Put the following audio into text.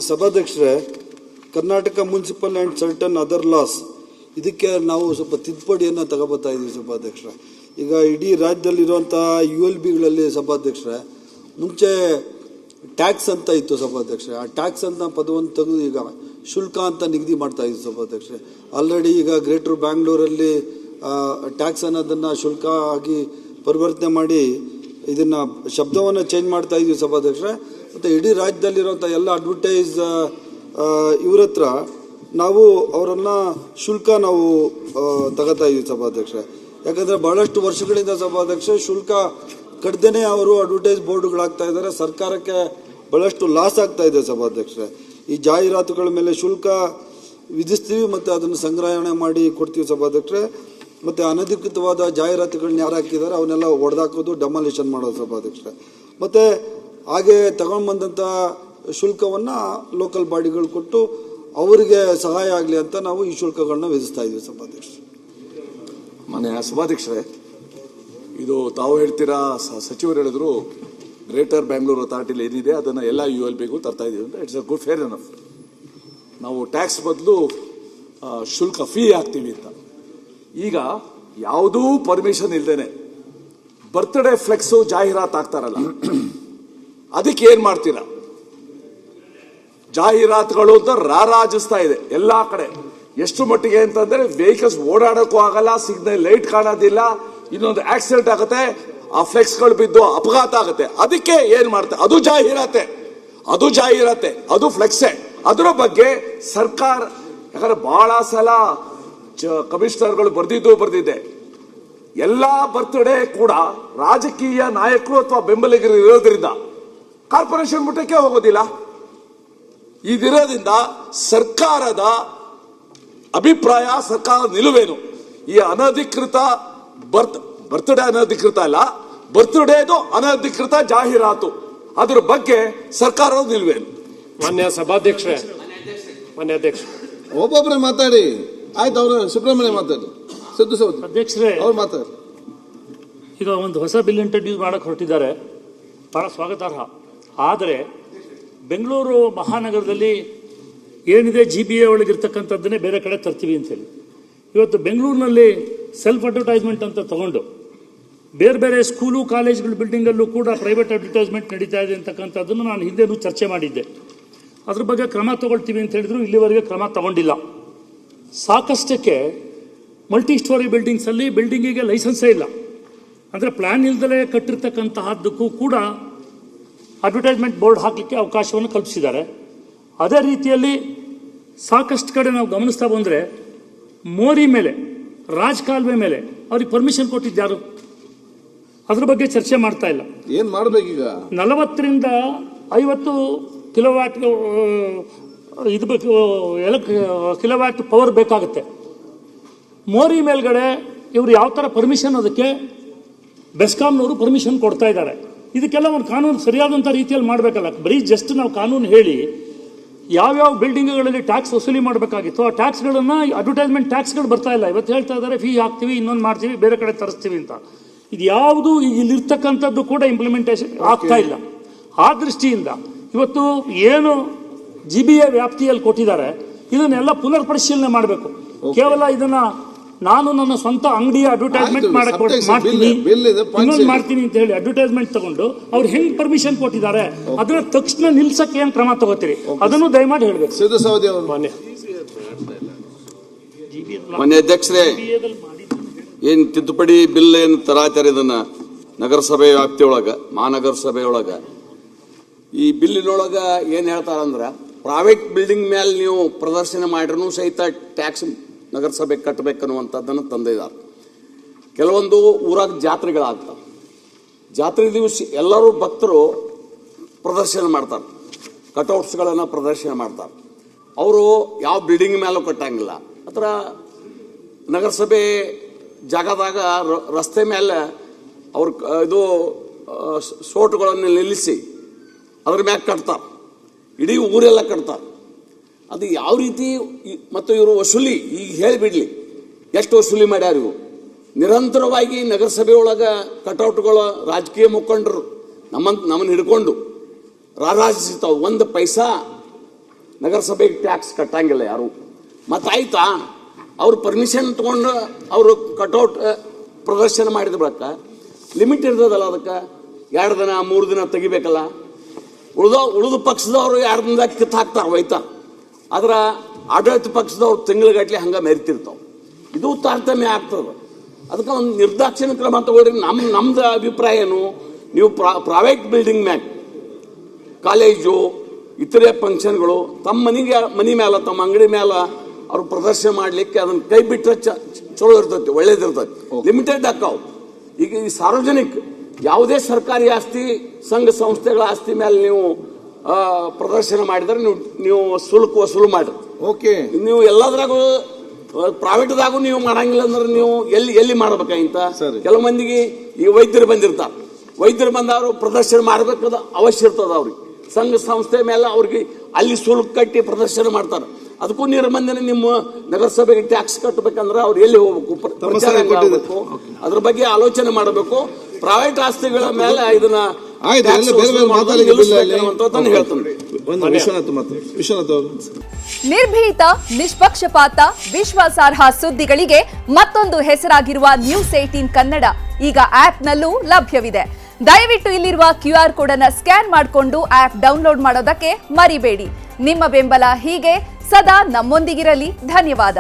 ಸಭಾಧ್ಯಕ್ಷರೇ, Karnataka municipal and certain other loss ಇದಕ್ಕೆ ನಾವು ಸ್ವಲ್ಪ ತಿದ್ದುಪಡಿಯನ್ನು ತಗೋಬರ್ತಾ ಇದ್ದೀವಿ ಸಭಾಧ್ಯಕ್ಷರೇ. ಈಗ ಇಡೀ ರಾಜ್ಯದಲ್ಲಿರುವಂಥ ULBಗಳಲ್ಲಿ ಸಭಾಧ್ಯಕ್ಷರೇ, ಮುಂಚೆ ಟ್ಯಾಕ್ಸ್ ಅಂತ ಇತ್ತು ಸಭಾಧ್ಯಕ್ಷರೇ. ಆ ಟ್ಯಾಕ್ಸ್ ಅಂತ ಪದವನ್ನು ತೆಗೆದು ಈಗ ಶುಲ್ಕ ಅಂತ ನಿಗದಿ ಮಾಡ್ತಾ ಇದ್ವಿ ಸಭಾಧ್ಯಕ್ಷರೇ. ಆಲ್ರೆಡಿ ಈಗ ಗ್ರೇಟರ್ ಬ್ಯಾಂಗ್ಳೂರಲ್ಲಿ ಟ್ಯಾಕ್ಸ್ ಅನ್ನೋದನ್ನು ಶುಲ್ಕ ಆಗಿ ಪರಿವರ್ತನೆ ಮಾಡಿ ಇದನ್ನು ಶಬ್ದವನ್ನು ಚೇಂಜ್ ಮಾಡ್ತಾ ಇದ್ವಿ ಸಭಾಧ್ಯಕ್ಷರೇ. ಮತ್ತು ಇಡೀ ರಾಜ್ಯದಲ್ಲಿರುವಂಥ ಎಲ್ಲ ಅಡ್ವರ್ಟೈಸ್ ಇವ್ರ ಹತ್ರ ನಾವು ಅವರನ್ನು ಶುಲ್ಕ ನಾವು ತಗೋತಾ ಇದ್ವಿ ಸಭಾಧ್ಯಕ್ಷರೇ. ಯಾಕಂದರೆ ಬಹಳಷ್ಟು ವರ್ಷಗಳಿಂದ ಸಭಾಧ್ಯಕ್ಷರೇ ಶುಲ್ಕ ಕಡ್ದೇ ಅವರು ಅಡ್ವರ್ಟೈಸ್ ಬೋರ್ಡ್ಗಳಾಗ್ತಾ ಇದ್ದಾರೆ. ಸರ್ಕಾರಕ್ಕೆ ಬಹಳಷ್ಟು ಲಾಸ್ ಆಗ್ತಾ ಇದೆ ಸಭಾಧ್ಯಕ್ಷರೇ. ಈ ಜಾಹೀರಾತುಗಳ ಮೇಲೆ ಶುಲ್ಕ ವಿಧಿಸ್ತೀವಿ ಮತ್ತು ಅದನ್ನು ಸಂಗ್ರಹಣೆ ಮಾಡಿ ಕೊಡ್ತೀವಿ ಸಭಾಧ್ಯಕ್ಷರೇ. ಮತ್ತು ಅನಧಿಕೃತವಾದ ಜಾಹೀರಾತುಗಳನ್ನ ಯಾರು ಹಾಕಿದ್ದಾರೆ ಅವನ್ನೆಲ್ಲ ಹೊಡೆದಾಕೋದು, ಡೆಮಾಲಿಷನ್ ಮಾಡೋದು ಸಭಾಧ್ಯಕ್ಷರೇ. ಮತ್ತು ಹಾಗೆ ತಗೊಂಡು ಬಂದಂಥ ಶುಲ್ಕವನ್ನು ಲೋಕಲ್ ಬಾಡಿಗಳು ಕೊಟ್ಟು ಅವರಿಗೆ ಸಹಾಯ ಆಗಲಿ ಅಂತ ನಾವು ಈ ಶುಲ್ಕಗಳನ್ನ ವಿಧಿಸ್ತಾ ಇದ್ದೀವಿ ಸಭಾಧ್ಯಕ್ಷರೇ. ಮಾನ್ಯ ಸಭಾಧ್ಯಕ್ಷರೇ, ಇದು ತಾವು ಹೇಳ್ತೀರಾ, ಸಚಿವರು ಹೇಳಿದ್ರು ಗ್ರೇಟರ್ ಬ್ಯಾಂಗ್ಳೂರ್ ಅಥಾರಿಟಿಲಿ ಏನಿದೆ ಅದನ್ನು ಎಲ್ಲ ULBಗೂ ತರ್ತಾ ಇದ್ದೀವಿ ಅಂತ. It's a good, fair enough. ನಾವು ಟ್ಯಾಕ್ಸ್ ಬದಲು ಶುಲ್ಕ ಫೀ ಹಾಕ್ತೀವಿ ಅಂತ. ಈಗ ಯಾವುದೂ ಪರ್ಮಿಷನ್ ಇಲ್ದೇನೆ ಬರ್ತ್ಡೇ ಫ್ಲೆಕ್ಸು ಜಾಹೀರಾತು ಆಗ್ತಾರಲ್ಲ, ಅದಕ್ಕೆ ಏನ್ ಮಾಡ್ತೀರಾ? ಜಾಹೀರಾತುಗಳು ಅಂತ ರಾರಾಜಿಸ್ತಾ ಇದೆ ಎಲ್ಲಾ ಕಡೆ. ಎಷ್ಟು ಮಟ್ಟಿಗೆ ಅಂತಂದ್ರೆ ವೆಹಿಕಲ್ಸ್ ಓಡಾಡಕ್ಕೂ ಆಗಲ್ಲ, ಸಿಗ್ನಲ್ ಲೈಟ್ ಕಾಣೋದಿಲ್ಲ, ಇನ್ನೊಂದು ಆಕ್ಸಿಡೆಂಟ್ ಆಗುತ್ತೆ, ಆ ಫ್ಲೆಕ್ಸ್ಗಳು ಬಿದ್ದು ಅಪಘಾತ ಆಗುತ್ತೆ. ಅದಕ್ಕೆ ಏನ್ ಮಾಡ್ತಾರೆ? ಅದು ಜಾಹೀರಾತೆ, ಅದು ಫ್ಲೆಕ್ಸೆ. ಅದರ ಬಗ್ಗೆ ಸರ್ಕಾರ, ಯಾಕಂದ್ರೆ ಬಹಳ ಸಲ ಕಮಿಷನರ್ಗಳು ಬರ್ದಿದ್ದೆ, ಎಲ್ಲಾ ಬರ್ತ್ಡೇ ಕೂಡ ರಾಜಕೀಯ ನಾಯಕರು ಅಥವಾ ಬೆಂಬಲಿಗರು ಇರೋದ್ರಿಂದ ಕಾರ್ಪೊರೇಷನ್ ಮಟ್ಟಕ್ಕೆ ಹೋಗೋದಿಲ್ಲ. ಇದಿರೋದ್ರಿಂದ ಸರ್ಕಾರದ ಅಭಿಪ್ರಾಯ, ಸರ್ಕಾರದ ನಿಲುವೇನು? ಈ ಅನಧಿಕೃತ ಬರ್ತ್ಡೇ ಅನಧಿಕೃತ ಅಲ್ಲ, ಬರ್ತ್ಡೇದು ಅನಧಿಕೃತ ಜಾಹೀರಾತು, ಅದ್ರ ಬಗ್ಗೆ ಸರ್ಕಾರದ ನಿಲುವೇನು? ಮಾನ್ಯ ಸಭಾಧ್ಯಕ್ಷರೇ, ಮಾನ್ಯ ಅಧ್ಯಕ್ಷ, ಒಬ್ಬೊಬ್ಬರೇ ಮಾತಾಡಿ. ಆಯ್ತು, ಅವರು ಸುಬ್ರಹ್ಮಣ್ಯ ಮಾತಾಡಿ. ಅಧ್ಯಕ್ಷರೇ, ಅವ್ರು ಮಾತಾಡಿ. ಈಗ ಒಂದು ಹೊಸ ಬಿಲ್ ಇಂಟ್ರೊಡ್ಯೂಸ್ ಮಾಡಕ್ಕೆ ಹೊರಟಿದ್ದಾರೆ, ಬಹಳ ಸ್ವಾಗತಾರ್ಹ. ಆದರೆ ಬೆಂಗಳೂರು ಮಹಾನಗರದಲ್ಲಿ ಏನಿದೆ GBA ಒಳಗಿರ್ತಕ್ಕಂಥದ್ದನ್ನೇ ಬೇರೆ ಕಡೆ ತರ್ತೀವಿ ಅಂತೇಳಿ ಇವತ್ತು ಬೆಂಗಳೂರಿನಲ್ಲಿ ಸೆಲ್ಫ್ ಅಡ್ವರ್ಟೈಸ್ಮೆಂಟ್ ಅಂತ ತಗೊಂಡು ಬೇರೆ ಬೇರೆ ಸ್ಕೂಲು ಕಾಲೇಜ್ಗಳ ಬಿಲ್ಡಿಂಗಲ್ಲೂ ಕೂಡ ಪ್ರೈವೇಟ್ ಅಡ್ವರ್ಟೈಸ್ಮೆಂಟ್ ನಡೀತಾ ಇದೆ ಅಂತಕ್ಕಂಥದ್ದನ್ನು ನಾನು ಹಿಂದೆನೂ ಚರ್ಚೆ ಮಾಡಿದ್ದೆ. ಅದ್ರ ಬಗ್ಗೆ ಕ್ರಮ ತಗೊಳ್ತೀವಿ ಅಂತ ಹೇಳಿದ್ರು, ಇಲ್ಲಿವರೆಗೆ ಕ್ರಮ ತಗೊಂಡಿಲ್ಲ. ಸಾಕಷ್ಟಕ್ಕೆ ಮಲ್ಟಿ ಸ್ಟೋರಿ ಬಿಲ್ಡಿಂಗ್ಸಲ್ಲಿ ಬಿಲ್ಡಿಂಗಿಗೆ ಲೈಸೆನ್ಸೇ ಇಲ್ಲ, ಅಂದರೆ ಪ್ಲ್ಯಾನ್ ಇಲ್ದಲೇ ಕಟ್ಟಿರ್ತಕ್ಕಂತಹದ್ದಕ್ಕೂ ಕೂಡ ಅಡ್ವರ್ಟೈಸ್ಮೆಂಟ್ ಬೋರ್ಡ್ ಹಾಕಲಿಕ್ಕೆ ಅವಕಾಶವನ್ನು ಕಲ್ಪಿಸಿದ್ದಾರೆ. ಅದೇ ರೀತಿಯಲ್ಲಿ ಸಾಕಷ್ಟು ಕಡೆ ನಾವು ಗಮನಿಸ್ತಾ ಬಂದರೆ ಮೋರಿ ಮೇಲೆ, ರಾಜಕಾಲುವೆ ಮೇಲೆ ಅವ್ರಿಗೆ ಪರ್ಮಿಷನ್ ಕೊಟ್ಟಿದ್ದಾರು? ಅದ್ರ ಬಗ್ಗೆ ಚರ್ಚೆ ಮಾಡ್ತಾ ಇಲ್ಲ. ಏನು ಮಾಡಬೇಕೀಗ? 40ರಿಂದ 50 ಕಿಲೋವ್ಯಾಟ್ ಇದು ಕಿಲೋವ್ಯಾಟ್ ಪವರ್ ಬೇಕಾಗುತ್ತೆ. ಮೋರಿ ಮೇಲ್ಗಡೆ ಇವರು ಯಾವ ಥರ ಪರ್ಮಿಷನ್, ಅದಕ್ಕೆ ಬೆಸ್ಕಾಂನವರು ಪರ್ಮಿಷನ್ ಕೊಡ್ತಾ ಇದ್ದಾರೆ. ಇದಕ್ಕೆಲ್ಲ ಒಂದು ಕಾನೂನು ಸರಿಯಾದಂಥ ರೀತಿಯಲ್ಲಿ ಮಾಡಬೇಕಲ್ಲ. ಬರೀ ಜಸ್ಟ್ ನಾವು ಕಾನೂನು ಹೇಳಿ ಯಾವ್ಯಾವ ಬಿಲ್ಡಿಂಗ್ಗಳಲ್ಲಿ ಟ್ಯಾಕ್ಸ್ ವಸೂಲಿ ಮಾಡಬೇಕಾಗಿತ್ತು ಆ ಟ್ಯಾಕ್ಸ್ಗಳನ್ನು, ಅಡ್ವರ್ಟೈಸ್ಮೆಂಟ್ ಟ್ಯಾಕ್ಸ್ಗಳು ಬರ್ತಾ ಇಲ್ಲ. ಇವತ್ತು ಹೇಳ್ತಾ ಇದ್ದಾರೆ ಫೀ ಹಾಕ್ತೀವಿ, ಇನ್ನೊಂದು ಮಾಡ್ತೀವಿ, ಬೇರೆ ಕಡೆ ತರಿಸ್ತೀವಿ ಅಂತ. ಇದು ಯಾವುದು ಇಲ್ಲಿರ್ತಕ್ಕಂಥದ್ದು ಕೂಡ ಇಂಪ್ಲಿಮೆಂಟೇಷನ್ ಆಗ್ತಾ ಇಲ್ಲ. ಆ ದೃಷ್ಟಿಯಿಂದ ಇವತ್ತು ಏನು GBA ವ್ಯಾಪ್ತಿಯಲ್ಲಿ ಕೊಟ್ಟಿದ್ದಾರೆ ಇದನ್ನೆಲ್ಲ ಪುನರ್ ಪರಿಶೀಲನೆ ಮಾಡಬೇಕು. ಕೇವಲ ಇದನ್ನ ನಾನು ನನ್ನ ಸ್ವಂತ ಅಂಗಡಿಯ ಅಡ್ವರ್ಟೈಸ್ಮೆಂಟ್ ಮಾಡ್ತೀನಿ, ಇನ್ನೊಂದು ಮಾಡ್ತೀನಿ ಅಂತ ಹೇಳಿ ಅಡ್ವರ್ಟೈಸ್ಮೆಂಟ್ ತಗೊಂಡು ಅವ್ರು ಹೆಂಗ್ ಪರ್ಮಿಷನ್ ಕೊಟ್ಟಿದ್ದಾರೆ ಅದನ್ನ ತಕ್ಷಣ ನಿಲ್ಸಕ್ಕೆ ಏನ್ ಕ್ರಮ ತಗೋತೀರಿ ಅದನ್ನು ದಯಮಾಡಿ ಹೇಳ್ಬೇಕು. ಮಾನ್ಯ ಅಧ್ಯಕ್ಷರೇ, ಏನ್ ತಿದ್ದುಪಡಿ ಬಿಲ್ ಏನು ತರಾತಾರೆ ಇದನ್ನ ನಗರಸಭೆ ವ್ಯಾಪ್ತಿಯೊಳಗ, ಮಹಾನಗರ ಸಭೆಯೊಳಗ, ಈ ಬಿಲ್ಲಿನೊಳಗ ಏನ್ ಹೇಳ್ತಾರಂದ್ರ ಪ್ರೈವೇಟ್ ಬಿಲ್ಡಿಂಗ್ ಮೇಲೆ ನೀವು ಪ್ರದರ್ಶನ ಮಾಡಿರೂ ಸಹಿತ ಟ್ಯಾಕ್ಸ್ ನಗರಸಭೆ ಕಟ್ಟಬೇಕನ್ನುವಂಥದ್ದನ್ನು ತಂದಿದ್ದಾರೆ. ಕೆಲವೊಂದು ಊರಾಗ ಜಾತ್ರೆಗಳಾಗ್ತವೆ, ಜಾತ್ರೆ ದಿವಸ ಎಲ್ಲರೂ ಭಕ್ತರು ಪ್ರದರ್ಶನ ಮಾಡ್ತಾರೆ, ಕಟೌಟ್ಸ್ಗಳನ್ನು ಪ್ರದರ್ಶನ ಮಾಡ್ತಾರೆ. ಅವರು ಯಾವ ಬಿಲ್ಡಿಂಗ್ ಮೇಲೂ ಕಟ್ಟಂಗಿಲ್ಲ. ಅಥವಾ ನಗರಸಭೆ ಜಾಗದಾಗ ರಸ್ತೆ ಮೇಲೆ ಅವ್ರ ಇದು ಸೋಟುಗಳನ್ನು ನಿಲ್ಲಿಸಿ ಅದ್ರ ಮ್ಯಾಗ ಕಟ್ತಾರೆ, ಇಡೀ ಊರೆಲ್ಲ ಕಟ್ತಾರೆ. ಅದು ಯಾವ ರೀತಿ? ಮತ್ತು ಇವರು ವಸೂಲಿ ಈಗ ಹೇಳಿಬಿಡ್ಲಿ, ಎಷ್ಟು ವಸೂಲಿ ಮಾಡ್ಯಾರ ಇವರು? ನಿರಂತರವಾಗಿ ನಗರಸಭೆ ಒಳಗೆ ಕಟೌಟ್ಗಳು ರಾಜಕೀಯ ಮುಖಂಡರು ನಮ್ಮನ್ನು ಹಿಡ್ಕೊಂಡು ರಾರಾಜಿಸ್ತಾವೆ. ಒಂದು ಪೈಸಾ ನಗರಸಭೆಗೆ ಟ್ಯಾಕ್ಸ್ ಕಟ್ಟಂಗಿಲ್ಲ ಯಾರು. ಮತ್ತಾಯ್ತಾ ಅವ್ರು ಪರ್ಮಿಷನ್ ತಗೊಂಡು ಅವರು ಕಟೌಟ್ ಪ್ರದರ್ಶನ ಮಾಡಿದ ಬಳಿಕ ಲಿಮಿಟ್ ಇರ್ತದಲ್ಲ, ಅದಕ್ಕೆ 2 ದಿನ 3 ದಿನ ತೆಗಿಬೇಕಲ್ಲ. ಉಳಿದ ಪಕ್ಷದವರು 2 ದಿನದಾಗ ಕಿತ್ತು ಹಾಕ್ತಾರೆ, ಒಯ್ತಾರೆ. ಅದರ ಆಡಳಿತ ಪಕ್ಷದವ್ರು ತಿಂಗಳಿಗಟ್ಲೆ ಹಂಗೆ ಮೆರಿತಿರ್ತಾವೆ. ಇದು ತಾರತಮ್ಯ ಆಗ್ತದೆ. ಅದಕ್ಕೆ ಒಂದು ನಿರ್ದಾಕ್ಷಿಣ್ಯ ಕ್ರಮ ತಗೊಳ್ರಿ. ನಮ್ದು ಅಭಿಪ್ರಾಯ ಏನು, ನೀವು ಪ್ರೈವೇಟ್ ಬಿಲ್ಡಿಂಗ್ ಮ್ಯಾಗ ಕಾಲೇಜು ಇತರೆ ಫಂಕ್ಷನ್ಗಳು ತಮ್ಮ ಮನೆ ಮೇಲೆ ತಮ್ಮ ಅಂಗಡಿ ಮೇಲೆ ಅವ್ರು ಪ್ರದರ್ಶನ ಮಾಡಲಿಕ್ಕೆ ಅದನ್ನು ಕೈ ಬಿಟ್ಟರೆ ಚಲೋ ಇರ್ತೈತಿ, ಒಳ್ಳೇದಿರ್ತೈತಿ. ಲಿಮಿಟೆಡ್ ಆಕಾವು. ಈಗ ಈ ಸಾರ್ವಜನಿಕ ಯಾವುದೇ ಸರ್ಕಾರಿ ಆಸ್ತಿ ಸಂಘ ಸಂಸ್ಥೆಗಳ ಆಸ್ತಿ ಮೇಲೆ ನೀವು ಪ್ರದರ್ಶನ ಮಾಡಿದ್ರೆ ನೀವು ಶುಲ್ಕ ವಸೂಲು ಮಾಡ್ರಿ. ಓಕೆ, ನೀವು ಎಲ್ಲದ್ರಾಗೂ ಪ್ರೈವೇಟ್ದಾಗೂ ನೀವು ಮಾಡಂಗಿಲ್ಲ ಅಂದ್ರೆ ನೀವು ಎಲ್ಲಿ ಮಾಡ್ಬೇಕಾಗಿಂತ. ಕೆಲವು ಮಂದಿಗೆ ಈ ವೈದ್ಯರು ಬಂದಿರ್ತಾರೆ, ವೈದ್ಯರು ಬಂದವರು ಪ್ರದರ್ಶನ ಮಾಡಬೇಕಾದ ಅವಶ್ಯ ಇರ್ತದ. ಅವ್ರಿಗೆ ಸಂಘ ಸಂಸ್ಥೆ ಮೇಲೆ ಅವ್ರಿಗೆ ಅಲ್ಲಿ ಶುಲ್ಕ ಕಟ್ಟಿ ಪ್ರದರ್ಶನ ಮಾಡ್ತಾರೆ. ಅದಕ್ಕೂ ನಿರ್ಬಂಧನೆ ನಿಮ್ಮ ನಗರಸಭೆಗೆ ಟ್ಯಾಕ್ಸ್ ಕಟ್ಟಬೇಕಂದ್ರೆ ಅವ್ರು ಎಲ್ಲಿ ಹೋಗ್ಬೇಕು, ಪ್ರಚಾರ ಮಾಡಬೇಕು, ಅದ್ರ ಬಗ್ಗೆ ಆಲೋಚನೆ ಮಾಡಬೇಕು. ಪ್ರೈವೇಟ್ ಆಸ್ತಿಗಳ ಮೇಲೆ ಇದನ್ನ ನಿರ್ಭೀತ, ನಿಷ್ಪಕ್ಷಪಾತ, ವಿಶ್ವಾಸಾರ್ಹ ಸುದ್ದಿಗಳಿಗೆ ಮತ್ತೊಂದು ಹೆಸರಾಗಿರುವ ನ್ಯೂಸ್ 18 ಕನ್ನಡ ಈಗ ಆಪ್ನಲ್ಲೂ ಲಭ್ಯವಿದೆ. ದಯವಿಟ್ಟು ಇಲ್ಲಿರುವ QR ಕೋಡ್ ಅನ್ನು ಸ್ಕ್ಯಾನ್ ಮಾಡಿಕೊಂಡು ಆಪ್ ಡೌನ್ಲೋಡ್ ಮಾಡೋದಕ್ಕೆ ಮರಿಬೇಡಿ. ನಿಮ್ಮ ಬೆಂಬಲ ಹೀಗೆ ಸದಾ ನಮ್ಮೊಂದಿಗಿರಲಿ. ಧನ್ಯವಾದ.